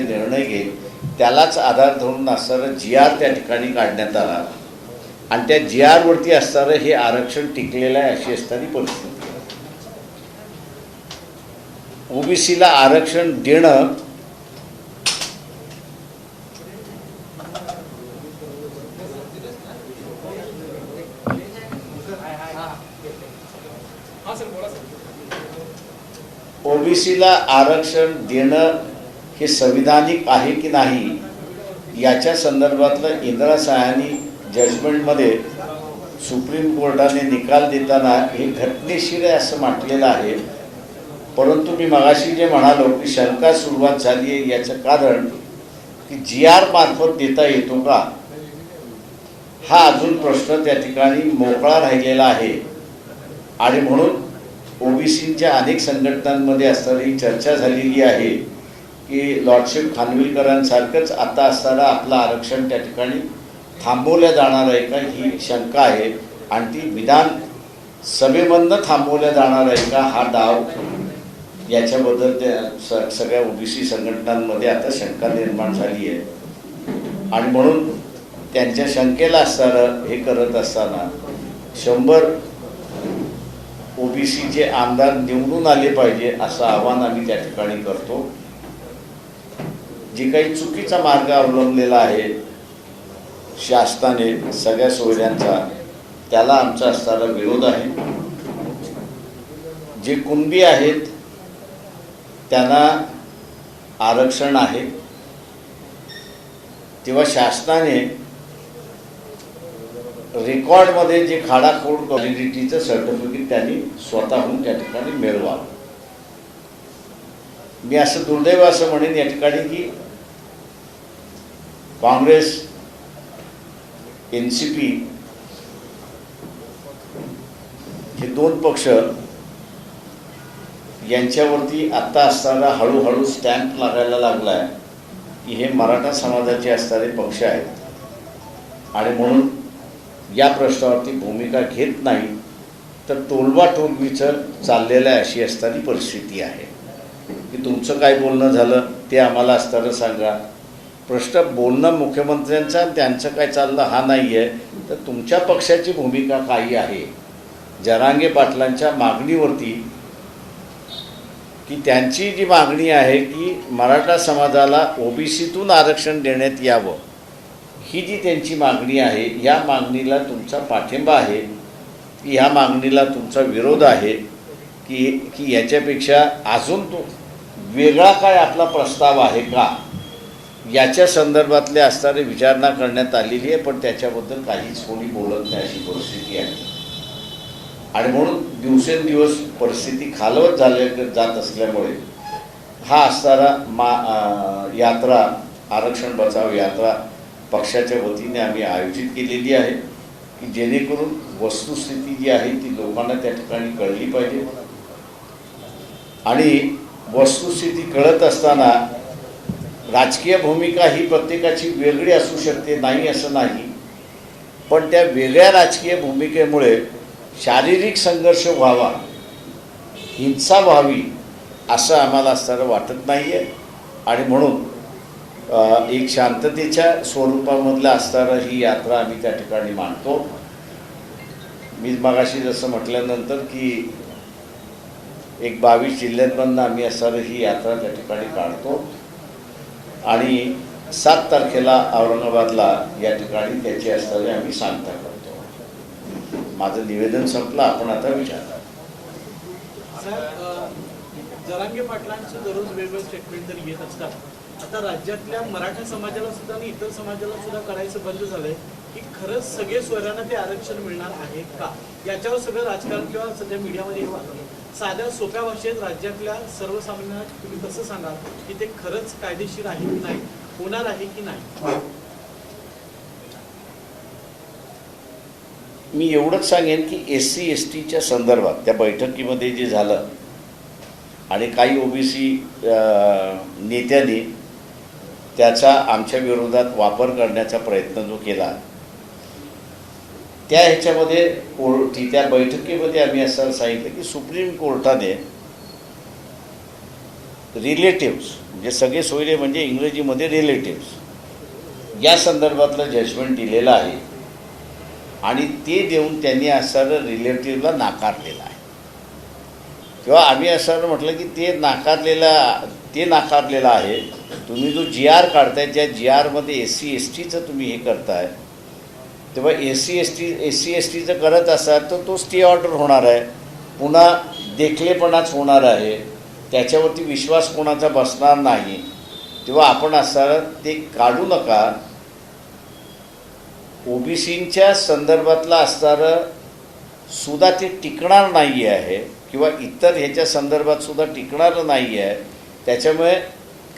निर्णय घेईल त्यालाच आधार धरून असणारं GR त्या ठिकाणी काढण्यात आला आणि त्या GR वरती असणारं हे आरक्षण टिकलेलं आहे अशी असणारी परिस्थिती. ओबीसीला आरक्षण देणं ओबीसीला आरक्षण देणं हे संविधानिक आहे की नाही याच्या संदर्भातलं इंदिरा साहनी जजमेंटमध्ये सुप्रीम कोर्टाने निकाल देताना हे घटनेशीर आहे असं म्हटलेलं आहे. परंतु मी मगाशी जे म्हणालो की शंका सुरुवात झाली आहे याचं कारण की GR मार्फत देता येतो का हा अजून प्रश्न त्या ठिकाणी मोकळा राहिलेला आहे. आणि म्हणून ओबीसीच्या अनेक संघटनांमध्ये असणारी चर्चा झालेली आहे की लॉर्डशिप खानविलकरांसारखंच आता असणारं आपलं आरक्षण त्या ठिकाणी थांबवलं जाणार आहे का ही शंका आहे आणि ती विधान सभेमधनं थांबवल्या जाणार आहे का हा डाव याच्याबद्दल सगळ्या ओबीसी संघटनांमध्ये आता शंका निर्माण झाली आहे. आणि म्हणून त्यांच्या शंकेला असणारं हे करत असताना 100 ओबीसीचे आमदार निवडून आले पाहिजे असं आवाहन आम्ही त्या ठिकाणी करतो. जे काही चुकीचा मार्ग अवलंबलेला आहे शासनाने सगळ्या सोयऱ्यांचा त्याला आमचा असणारा विरोध आहे. जे कुणबी आहेत त्यांना आरक्षण आहे तेव्हा शासनाने रेकॉर्डमध्ये जे खाडाखोड व्हॅलिडिटीचं सर्टिफिकेट त्यांनी स्वतःहून त्या ठिकाणी मिळवावं. मी असं दुर्दैव असं म्हणेन या ठिकाणी की काँग्रेस NCP हे दोन पक्ष यांच्यावरती आत्ता असताना हळूहळू स्टॅम्प लागायला लागला आहे की हे मराठा समाजाचे असणारे पक्ष आहेत आणि म्हणून या प्रश्नावरती भूमिका घेत नाही तर टोलवाटोलवीचं चाललेलं आहे अशी असणारी परिस्थिती आहे. की तुमचं काय बोलणं झालं ते आम्हाला असताना सांगा. प्रश्न बोलणं मुख्यमंत्र्यांचा आणि त्यांचं काय चाललं हा नाही आहे तर तुमच्या पक्षाची भूमिका काय आहे. जरांगे पाटलांच्या मागणीवरती की त्यांची जी मागणी आहे की मराठा समाजाला ओबीसीतून आरक्षण देण्यात यावं ही जी त्यांची मागणी आहे या मागणीला तुमचा पाठिंबा आहे की ह्या मागणीला तुमचा विरोध आहे की याच्यापेक्षा अजून तो वेगळा काय आपला प्रस्ताव आहे का याच्या संदर्भातले असणारे विचारणा करण्यात आलेली आहे. पण त्याच्याबद्दल काहीच कोणी बोलत नाही अशी परिस्थिती आहे. आणि म्हणून दिवसेंदिवस परिस्थिती खालवत जात असल्यामुळे हा असणारा यात्रा आरक्षण बचाव यात्रा पक्षाच्या वतीने आम्ही आयोजित केलेली आहे की जेणेकरून वस्तुस्थिती जी आहे ती लोकांना त्या ठिकाणी कळली पाहिजे. आणि वस्तुस्थिती कळत असताना राजकीय भूमिका ही प्रत्येकाची वेगळी असू शकते नाही असं नाही. पण त्या वेगळ्या राजकीय भूमिकेमुळे शारीरिक संघर्ष व्हावा हिंसा व्हावी असं आम्हाला असताना वाटत नाही आहे. आणि म्हणून एक शांततेच्या स्वरूपामधलं असणारं ही यात्रा आम्ही त्या ठिकाणी मांडतो. मी मगाशी जसं म्हटल्यानंतर की एक 22 जिल्ह्यांमधनं आम्ही असणारं ही यात्रा त्या ठिकाणी काढतो आणि 7 तारखेला औरंगाबादला या ठिकाणी त्याची असणारी आम्ही सांगता करतो. माझं निवेदन संपलं. आपण आता विचारा. जरांगे पाटलांचं दररोज वेगवेगळे स्टेटमेंट जर येत असतात आता राज्यातल्या मराठा समाजाला सुद्धा आणि इतर समाजाला सुद्धा करायचं बंद झालंय की खरंच सगळे स्वरांना ते आरक्षण मिळणार आहे का याच्यावर सगळं राजकारण किंवा सध्या मीडियामध्ये साध्या सोप्या भाषेत राज्यातल्या सर्वसामान्यांना तुम्ही कसं सांगाल की ते खरंच कायदेशीर आहे की नाही होणार आहे की नाही. मी एवढंच सांगेन की SC STच्या संदर्भात त्या बैठकीमध्ये जे झालं आणि काही ओबीसी नेत्यांनी त्याचा आमच्या विरोधात वापर करण्याचा प्रयत्न जो केला त्या ह्याच्यामध्ये त्या बैठकीमध्ये आम्ही असं सांगितलं की सुप्रीम कोर्टाने रिलेटिव्स म्हणजे सगळे सोयरे म्हणजे इंग्रजीमध्ये रिलेटिव्स या संदर्भातलं जजमेंट दिलेलं आहे आणि ते देऊन त्यांनी असणारं रिलेटिव्हला नाकारलेलं आहे किंवा आम्ही असं म्हटलं की ते नाकारलेलं आहे. तुम्ही जो जी आर काढताय त्या जी आरमध्ये SC/STचं तुम्ही हे करताय तेव्हा SC/STचं करत असाल तर तो स्टे ऑर्डर होणार आहे, पुन्हा देखलेपणाच होणार आहे, त्याच्यावरती विश्वास कोणाचा बसणार नाही. तेव्हा आपण असं ते काढू नका. OBCच्या संदर्भातलं असणारं सुद्धा ते टिकणार नाही आहे किंवा इतर ह्याच्या संदर्भात सुद्धा टिकणारं नाही आहे. त्याच्यामुळे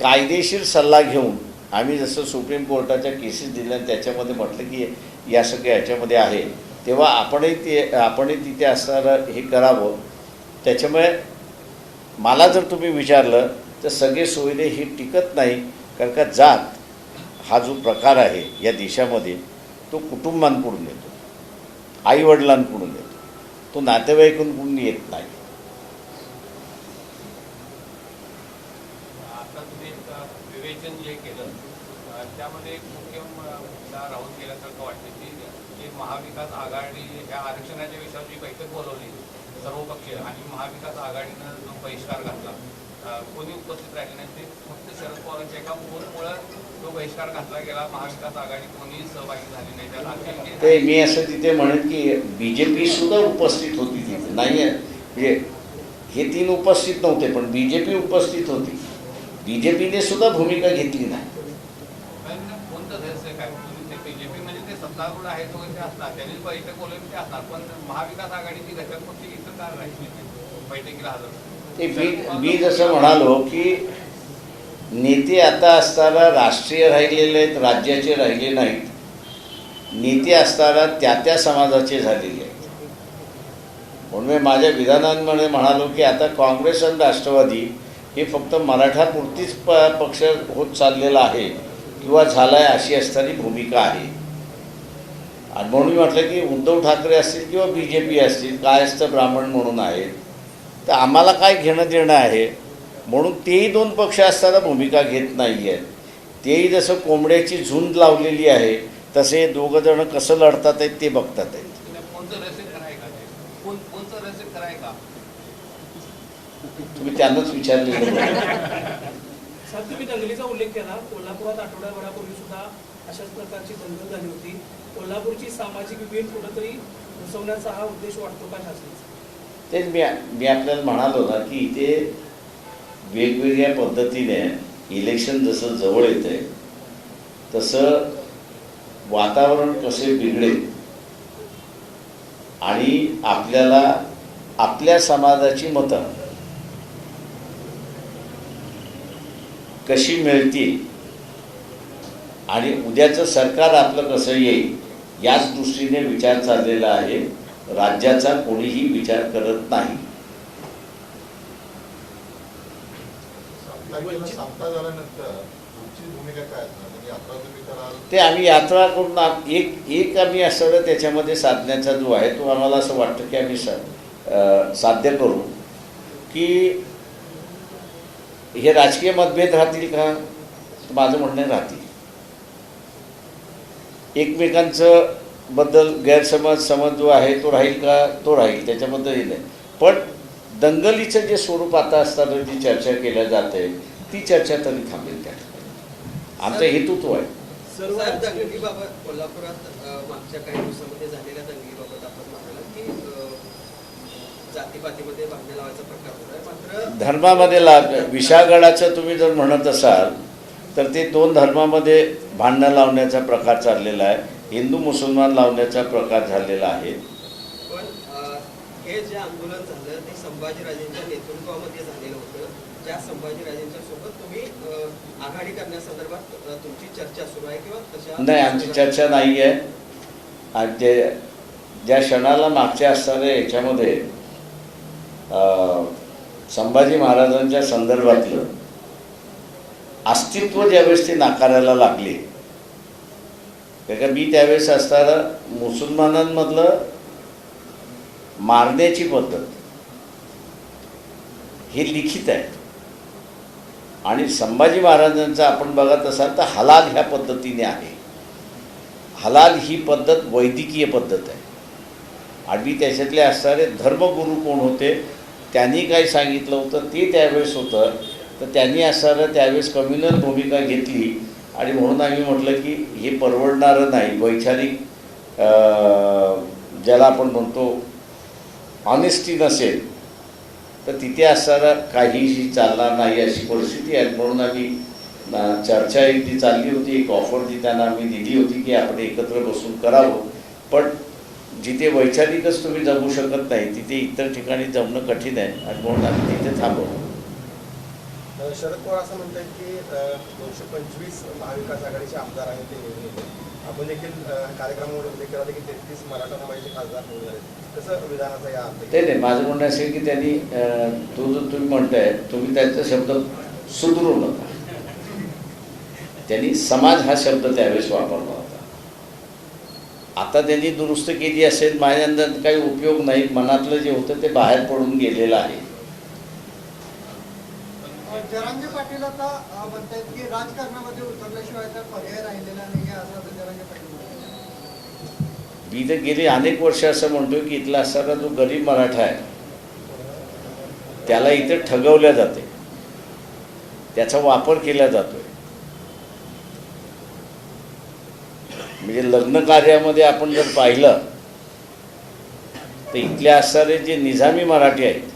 कायदेशीर सल्ला घेऊन आम्ही जसं सुप्रीम कोर्टाच्या केसेस दिल्या त्याच्यामध्ये म्हटलं की या सगळ्या ह्याच्यामध्ये आहे तेव्हा आपणही तिथे असणारं हे करावं. त्याच्यामुळे मला जर तुम्ही विचारलं तर सगळे सोयरे हे टिकत नाही, कारण का जात हा जो प्रकार आहे या देशामध्ये तो कुटुंबांकडून येतो, आईवडिलांकडून येतो, तो नातेवाईकांकडून येत नाही. आता तुम्ही विवेचन जे केलं त्यामध्ये एक मुख्य मुद्दा राहून गेल्यासारखं वाटतं की महाविकास आघाडी ह्या आरक्षणाच्या विषयावर जी बैठक बोलवली सर्वपक्षीय आणि महाविकास आघाडीनं जो बहिष्कार घातला कोणी उपस्थित राहिले नाही, ते फक्त शरद पवारांच्या एका फोनमुळं तो बहिष्कार घातला गेला. महाविकास आघाडी कोणीही सहभागी झाली नाही त्यात. ते मी असं तिथे म्हणेन की BJP सुद्धा उपस्थित होती तिथे, नाही आहे म्हणजे हे तीन उपस्थित नव्हते पण BJP उपस्थित होती. BJPने सुद्धा भूमिका घेतली नाही. कोणतं रहस्य काय BJP म्हणजे ते सत्तारूढ आहे तो ते असणार, त्यांनी बैठक बोलवली ते असणार, पण महाविकास आघाडीची घटक पक्ष इथं काय राहिली बैठकीला हजर. ते मी जसं म्हणालो की नेते आता असताना राष्ट्रीय राहिलेले आहेत, राज्याचे राहिले नाहीत. नेते असताना त्या समाजाचे झालेले आहेत. म्हणून मी माझ्या विधानांमध्ये म्हणालो की आता काँग्रेस आणि राष्ट्रवादी हे फक्त मराठापुरतीच पक्ष होत चाललेला आहे किंवा झाला आहे अशी असणारी भूमिका आहे. आणि म्हणून मी म्हटलं की उद्धव ठाकरे असतील किंवा BJP असतील काय असतं ब्राह्मण म्हणून आहेत तर आम्हाला काय घेणं देणं आहे. म्हणून तेही दोन पक्ष असताना भूमिका घेत नाही आहेत. तेही जसं कोंबड्याची झुंड लावलेली आहे तसे दोघंजणं कसं लढतात आहेत ते बघतात आहेत. तुम्ही त्यांनाच विचारलेलं. सर तुम्ही दंगलीचा उल्लेख केला. कोल्हापुरात आठवड्याभरापूर्वी सुद्धा अशाच प्रकारची दंगल झाली होती. कोल्हापूरची सामाजिक विभेद कुठंतरी घुसवण्याचा हा उद्देश वाटतो का शासनाचा? तेच मी आपल्याला म्हणालो ना की इथे वेगवेगळ्या पद्धतीने इलेक्शन जसं जवळ येतं आहे तसं वातावरण कसे बिघडेल आणि आपल्याला आपल्या समाजाची मतं कशी मिळतील आणि उद्याचं सरकार आपलं कसं येईल याच दृष्टीने विचार चाललेला आहे. राज्याचा कोणीही विचार करत नाही. ते आम्ही यात्रा करून एक आम्ही असं त्याच्यामध्ये साधण्याचा जो आहे तो आम्हाला असं वाटतं की आम्ही साध्य करू की हे राजकीय मतभेद राहतील का, माझं म्हणणं राहतील. एकमेकांचं बद्दल गैरसमज जो आहे तो राहील का, तो राहील, त्याच्याबद्दल हे नाही. पण दंगलीचं जे स्वरूप आता असताना जी चर्चा केल्या जाते ती चर्चा तरी थांबेल. त्या आमचा हेतू तो आहे. सर्व दंगलीबाबत कोल्हापुरात मागच्या काही दिवसामध्ये झालेल्या दंगलीबाबत आपण म्हणाला की जातीपातीमध्ये भांडण लावायचा प्रकार होता. मात्र धर्मामध्ये विशाळगडाचं तुम्ही जर म्हणत असाल तर ते दोन धर्मामध्ये भांडणं लावण्याचा प्रकार चाललेला आहे. हिंदू मुसलमान लावण्याचा प्रकार झालेला आहे. पण हे जे आंदोलन झालं ते संभाजीराजेंच्या नेतृत्वामध्ये झालेलं होतं. ज्या संभाजीराजेंच्या सोबत तुम्ही आघाडी करण्यासंदर्भात तुमची चर्चा सुरू आहे किंवा तशा नाही, आमची चर्चा नाही आहे. आणि ते ज्या क्षणाला मागच्या असणाऱ्या याच्यामध्ये संभाजी महाराजांच्या संदर्भातलं अस्तित्व ज्यावेळेस ते नाकारायला लागले कारण मी त्यावेळेस असताना मुसलमानांमधलं मारण्याची पद्धत हे लिखित आहे. आणि संभाजी महाराजांचं आपण बघत असाल तर हलाल ह्या पद्धतीने आहे. हलाल ही पद्धत वैदिकीय पद्धत आहे. आधी त्याच्यातले असणारे धर्मगुरू कोण होते, त्यांनी काय सांगितलं होतं ते त्यावेळेस होतं. तर त्यांनी असणारं त्यावेळेस कम्युनल भूमिका घेतली आणि म्हणून आम्ही म्हटलं की हे परवडणारं नाही. वैचारिक ज्याला आपण म्हणतो ऑनेस्टी नसेल तर तिथे असणारा काहीही चालणार नाही अशी परिस्थिती आहे. म्हणून आम्ही चर्चा एक जी चालली होती, एक ऑफर जी त्यांना आम्ही दिली होती की आपण एकत्र बसून करावं. पण जिथे वैचारिकच तुम्ही जमू शकत नाही तिथे इतर ठिकाणी जमणं कठीण आहे आणि म्हणून आम्ही तिथे थांबवतो. शरद पवार असं म्हणतात की 225 महाविकास आघाडीचे आमदार आहेत ते निवडून येते. आपण देखील कार्यक्रमामध्ये उल्लेख केला होता की 33 मराठा समाजाचे खासदार निवडून आले. कसं विधानाचा या ते नाही, माझं म्हणणं असेल की त्यांनी तो जो तुम्ही म्हणताय तुम्ही त्याचा शब्द सुधरू नका. त्यांनी समाज हा शब्द त्यावेळेस वापरला होता. आता त्यांनी दुरुस्त केली असेल, माझ्या अंदाज काही उपयोग नाही. मनातलं जे होतं ते बाहेर पडून गेलेलं आहे. जरांगे पाटील आता म्हणतात की राजकारणामध्ये उतरल्याशिवाय तर पर्याय राहिलेला नाही आहे, असं आता जरांगे पाटील म्हणतात. मी तर गेली अनेक वर्ष असं म्हणतो की इथला असणारा जो गरीब मराठा आहे त्याला इथे ठगवल्या जाते, त्याचा वापर केला जातोय. म्हणजे लग्न कार्यामध्ये आपण जर पाहिलं तर इथले असणारे जे निजामी मराठी आहेत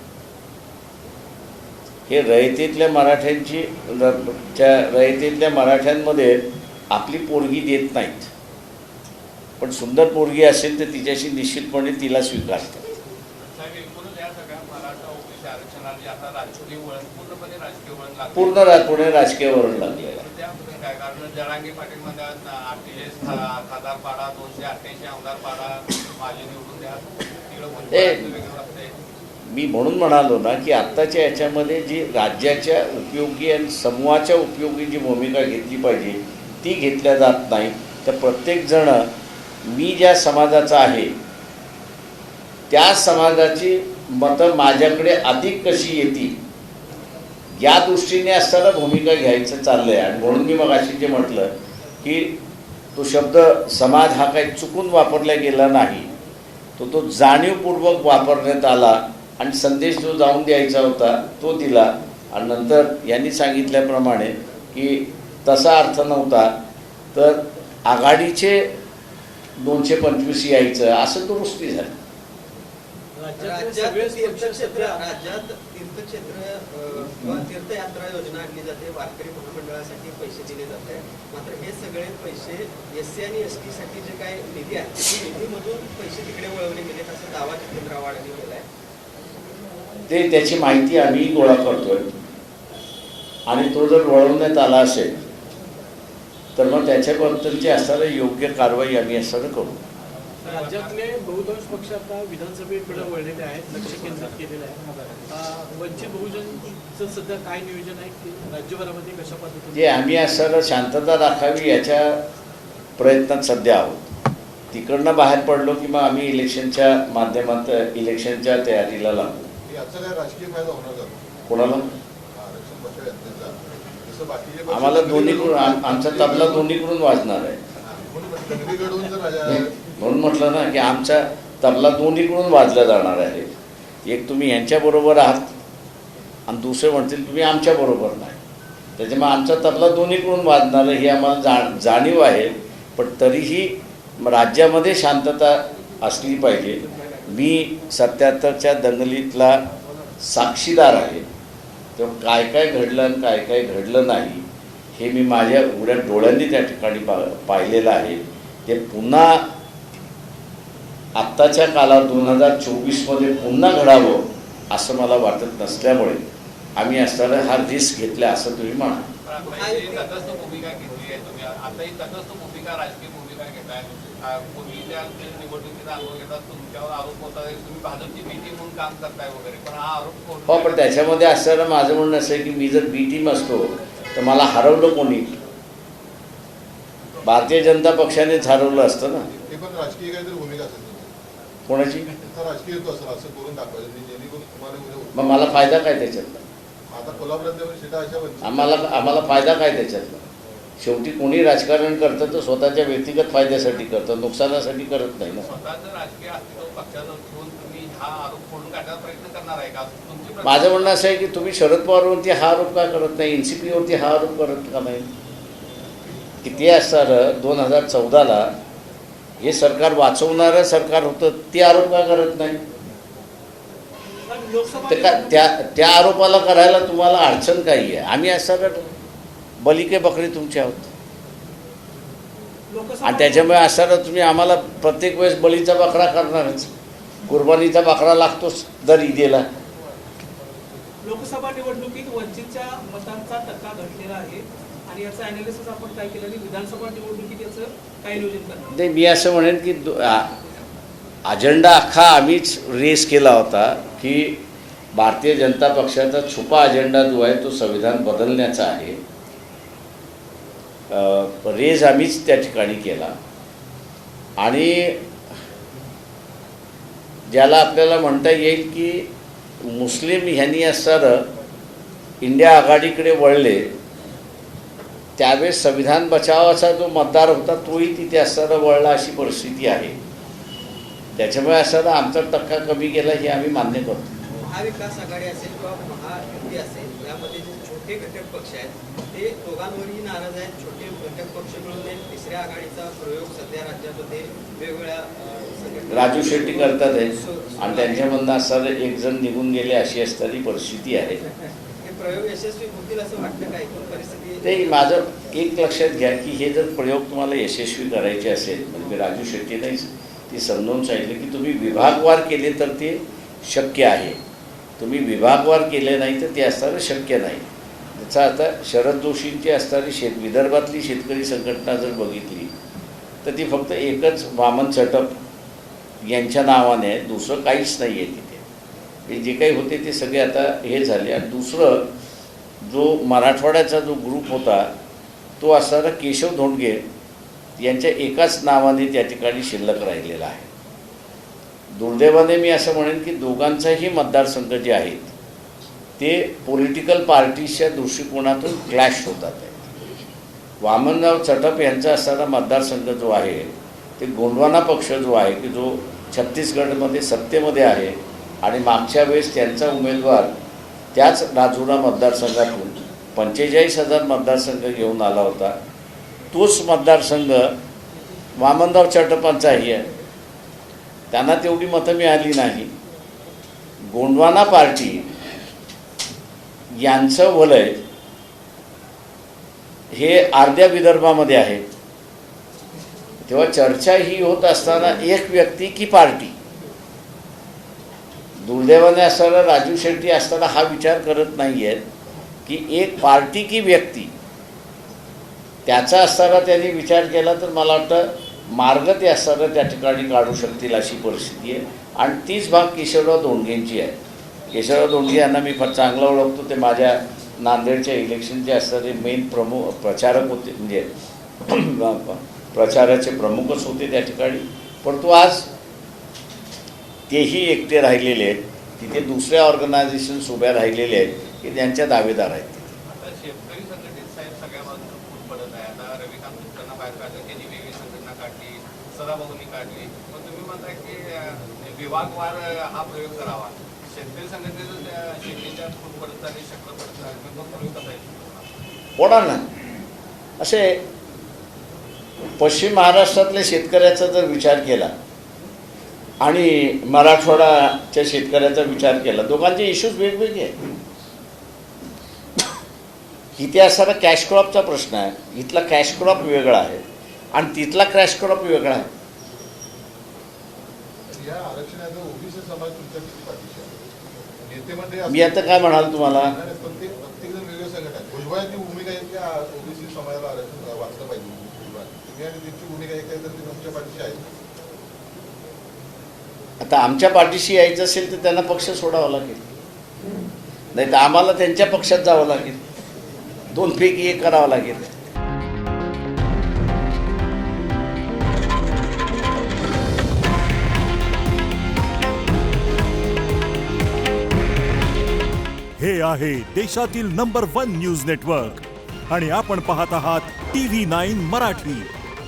हे रयतेतल्या मराठ्यांची रयतेतल्या मराठ्यांमध्ये आपली पोरगी देत नाहीत. पण सुंदर पोरगी असेल तर तिच्याशी निश्चितपणे तिला स्वीकारतात. साहेब, एकूणच या सगळ्या मराठा ओबीसी आरक्षणाला जे आता राजकीय वळण पूर्णपणे राजकीय वळण पुणे राजकीय वळण लागलेलं आहे. त्यामध्ये काय कारण जरांगे पाटील म्हणतात 48 खासदार पाडा, 288 आमदार पाडा, माझे निवडून द्या, तिकडं वेगळं असते. मी म्हणून म्हणालो ना की आत्ताच्या याच्यामध्ये जी राज्याच्या उपयोगी आणि समूहाच्या उपयोगी जी भूमिका घेतली पाहिजे ती घेतल्या जात नाही. तर प्रत्येकजण मी ज्या समाजाचा आहे त्या समाजाची मतं माझ्याकडे अधिक कशी येतील या दृष्टीने असताना भूमिका घ्यायचं चाललं आहे. आणि म्हणून मी मग अशी जे म्हटलं की तो शब्द समाज हा काही चुकून वापरला गेला नाही, तो जाणीवपूर्वक वापरण्यात आला आणि संदेश जो जाऊन द्यायचा होता तो दिला. आणि नंतर यांनी सांगितल्याप्रमाणे की तसा अर्थ नव्हता तर आघाडीचे 225 यायचं असं दुरुस्ती झाली. राज्यात तीर्थक्षेत्र किंवा तीर्थयात्रा योजना आणली जाते, वारकरी महामंडळासाठी पैसे दिले जाते. मात्र हे सगळे पैसे SC आणि ST साठी जे काय निधी आहे ते निधीमधून पैसे तिकडे वळवले गेलेत असा दावा जितेंद्र आव्हाडांनी केला आहे. त्याची माहिती आम्ही गोळा करतोय आणि तो जर वळवण्यात आला असेल तर मग त्याच्याबद्दलची असणारी योग्य कारवाई आम्ही असं करू. राज्यातले बहुतांश पक्ष आता विधानसभेकडे वळलेले आहेत, लक्ष केंद्रित केलेलं आहे. वंचित बहुजनचं सध्या काय नियोजन आहे की राज्यभरामध्ये कशा पद्धतीने जे आम्ही असं शांतता राखावी याच्या प्रयत्नात सध्या आहोत. तिकडनं बाहेर पडलो की मग आम्ही इलेक्शनच्या माध्यमात इलेक्शनच्या तयारीला लागू. याचा काय राजकीय फायदा होणार का कोणाला? आरक्षण पक्ष यात्रेचा? जसं बाकीचे पक्ष आम्हाला दोन्हीकडून आमचा तबला दोन्हीकडून वाजणार आहे. म्हणून म्हटलं ना की आमचा तबला दोन्हीकडून वाजला जाणार आहे. एक तुम्ही यांच्याबरोबर आहात आणि दुसरे म्हणतील तुम्ही आमच्याबरोबर नाही. त्याच्यामुळे आमचा तबला दोन्हीकडून वाजणार आहे ही आम्हाला जाणीव आहे. पण तरीही राज्यामध्ये शांतता असली पाहिजे. मी 77च्या दंगलीतला साक्षीदार आहे. तेव्हा काय काय घडलं आणि काय काय घडलं नाही हे मी माझ्या उघड्या डोळ्यांनी त्या ठिकाणी पाहिलेलं आहे. ते पुन्हा आत्ताच्या काळात 2024मध्ये पुन्हा घडावं असं मला वाटत नसल्यामुळे आम्ही असताना हा रिस्क घेतला असं तुम्ही म्हणा. तटस्थ भूमिका घेतली आहे तुम्ही, आताही तटस्थ भूमिका राजकीय भूमिका घेताय. पूर्वीच्या निवडणुकीचा अनुभव घेतात, तुमच्यावर आरोप होता तुम्ही भाजपची बी टीम म्हणून काम करताय वगैरे, पण हा आरोप हो. पण त्याच्यामध्ये असताना माझं म्हणणं असं आहे की मी जर बी टीम असतो तर मला हरवलं कोणी? भारतीय जनता पक्षानेच हरवलं असतं ना. ते पण राजकीय काहीतरी भूमिका असेल कोणाची? राजकीय असं करून दाखवायचं जेणेकरून तुम्हाला मग मला फायदा काय त्याच्यातला? आता कोल्हापुरात सीटा अशा वंचित आम्हाला फायदा काय त्याच्यातला? शेवटी कोणी राजकारण करतं तर स्वतःच्या व्यक्तिगत फायद्यासाठी करतं, नुकसानासाठी करत नाही ना. स्वतःचं राजकीय अस्तित्व पक्षानं ठेवून तुम्ही हा आरोप फोडून काढण्याचा प्रयत्न करणार आहे का? तुमची माझं म्हणणं असं आहे की तुम्ही शरद पवारवरती हा आरोप का करत नाही, NCP वरती हा आरोप करत का नाही? किती असणार 2014ला हे सरकार वाचवणारं सरकार होतं, ते आरोप का करत नाही? लोकसभा तर त्या आरोपाला करायला तुम्हाला अडचण काही आहे? आम्ही असणार बलिके बकरी तुमचे आहोत आणि त्याच्यामुळे असणार तुम्ही आम्हाला प्रत्येक वेळेस बळीचा बकरा करणारच. कुर्बानीचा बकरा लागतोच दर ईदेला. लोकसभा निवडणुकीत वंचितच्या मतांचा टक्का घटलेला आहे आणि याचं अनालिसिस आपण काय केलं आणि विधानसभा निवडणुकीत याचं काय नियोजन करणार? नाही, मी असं म्हणेन की अजेंडा अख्खा आम्हीच रेस केला होता की भारतीय जनता पक्षाचा छुपा अजेंडा जो आहे तो संविधान बदलण्याचा आहे. रेस आम्हीच त्या ठिकाणी केला आणि ज्याला आपल्याला म्हणता येईल की मुस्लिम ह्यांनी असणारं इंडिया आघाडीकडे वळले त्यावेळेस संविधान बचावाचा जो मतदार होता तोही तिथे असणारा वळला अशी परिस्थिती आहे. त्याच्यामुळे असणारा आमचा टक्का कमी गेला हे आम्ही मान्य करतो. महाविकास आघाडी असेल किंवा महायुती असेल यामध्ये जे छोटे घटक पक्ष आहेत ते दोघांवरही नाराज आहेत. छोटे घटक पक्ष मिळून एक तिसऱ्या आघाडीचा प्रयोग सध्या राज्यामध्ये वेगवेगळ्या राजू शेट्टी करतात आहे आणि त्यांच्यामधनं असणारे एक जण निघून गेले अशी असणारी परिस्थिती आहे. हे प्रयोग यशस्वी होतील असं वाटतं का? एकूण परिस्थिती ते माझं एक लक्षात घ्या की हे जर प्रयोग तुम्हाला यशस्वी करायचे असेल म्हणजे मी राजू शेट्टी नाही ती समजावून सांगितलं की तुम्ही विभागवार केले तर ते शक्य आहे, तुम्ही विभागवार केले नाही तर ते असणारं शक्य नाही. त्याचा आता शरद जोशींची असणारी विदर्भातली शेतकरी संघटना जर बघितली तर ती फक्त एकच वामन चटप यांच्या नावाने आहे, दुसरं काहीच नाही आहे तिथे. हे जे काही होते ते सगळे आता हे झाले. आणि दुसरं जो मराठवाड्याचा जो ग्रुप होता तो असणारा केशव धोंडगे यांच्या एकाच नावाने त्या ठिकाणी शिल्लक राहिलेला आहे. दुर्दैवाने मी असं म्हणेन की दोघांचाही मतदारसंघ जे आहेत ते पॉलिटिकल पार्टीच्या दृष्टिकोनातून क्लॅश होतात आहे. वामनराव चटप यांचा असणारा मतदारसंघ जो आहे ते गोंडवाना पक्ष जो आहे की जो छत्तीसगडमध्ये सत्तेमध्ये आहे आणि मागच्या वेळेस त्यांचा उमेदवार त्याच राजुरा मतदारसंघातून 45,000 मतदारसंघ घेऊन आला होता. तोच मतदारसंघ वामनराव चटपांचाही आहे, त्यांना तेवढी मतं मिळाली नाही. गोंडवाना पार्टी यांचं वलय हे अर्ध्या विदर्भामध्ये आहे. तेव्हा चर्चा ही होत असताना एक व्यक्ती की पार्टी, दुर्दैवाने असताना राजू शेट्टी असताना हा विचार करत नाही आहेत की एक पार्टी की व्यक्ती, त्याचा असताना त्यांनी विचार केला तर मला वाटतं मार्ग ते असताना त्या ठिकाणी काढू शकतील अशी परिस्थिती आहे. आणि तीच भाग केशवराव धोंडगेंची आहे. केशवराव धोंडगे यांना मी फार चांगलं ओळखतो, ते माझ्या नांदेडच्या इलेक्शनचे असणारे मेन प्रमुख प्रचारक होते, म्हणजे प्रचाराचे प्रमुखच होते त्या ठिकाणी. परंतु आज तेही एकटे राहिलेले आहेत, तिथे दुसऱ्या ऑर्गनायझेशन्स उभ्या राहिलेले आहेत की त्यांच्या दावेदार आहेत. आता शेतकरी संघटनेत साहेब सगळ्या बाजूला फूट पडत आहे. आता रविकांत मित्रांना बाहेर काढलं, त्यांनी वेगळी संघटना काढली, सदाभाऊंनी काढली. पण तुम्ही म्हणताय की विभागवार हा प्रयोग करावा. शेतकरी संघटनेचं शेतीच्या फूट पडत चालली, शक्र पडत चालली, मग प्रयोग कसा येईल? होणार ना. असे पश्चिम महाराष्ट्रातल्या शेतकऱ्याचा जर विचार केला आणि मराठवाड्याच्या शेतकऱ्याचा विचार केला, दोघांचे इश्यूज वेगवेगळे आहेत. इथे असणारा कॅश क्रॉपचा प्रश्न आहे, इथला कॅश क्रॉप वेगळा आहे आणि तिथला कॅश क्रॉप वेगळा आहे. या आरक्षणाचा ओबीसी समाज तुमच्या किती पाठीशी आहे? नेतेमध्ये मी आता काय म्हणाल तुम्हाला, प्रत्येक जण वेगळं संघटना आहे. भुजबळांची भूमिका आहे की ओबीसी समाजाला आरक्षण वाचलं पाहिजे. तुम्ही आणि त्यांची भूमिका एक आहे तर ती तुमच्या पाठीशी आहे. आता आमच्या पाठीशी यायचं असेल तर त्यांना पक्ष सोडावा लागेल, नाही तर आम्हाला त्यांच्या पक्षात जावं लागेल. दोनपैकी एक करावं लागेल. हे आहे देशातील नंबर 1 न्यूज नेटवर्क आणि आपण पाहत आहात TV9 मराठी.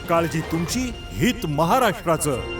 काळजी तुमची, हित महाराष्ट्राचं.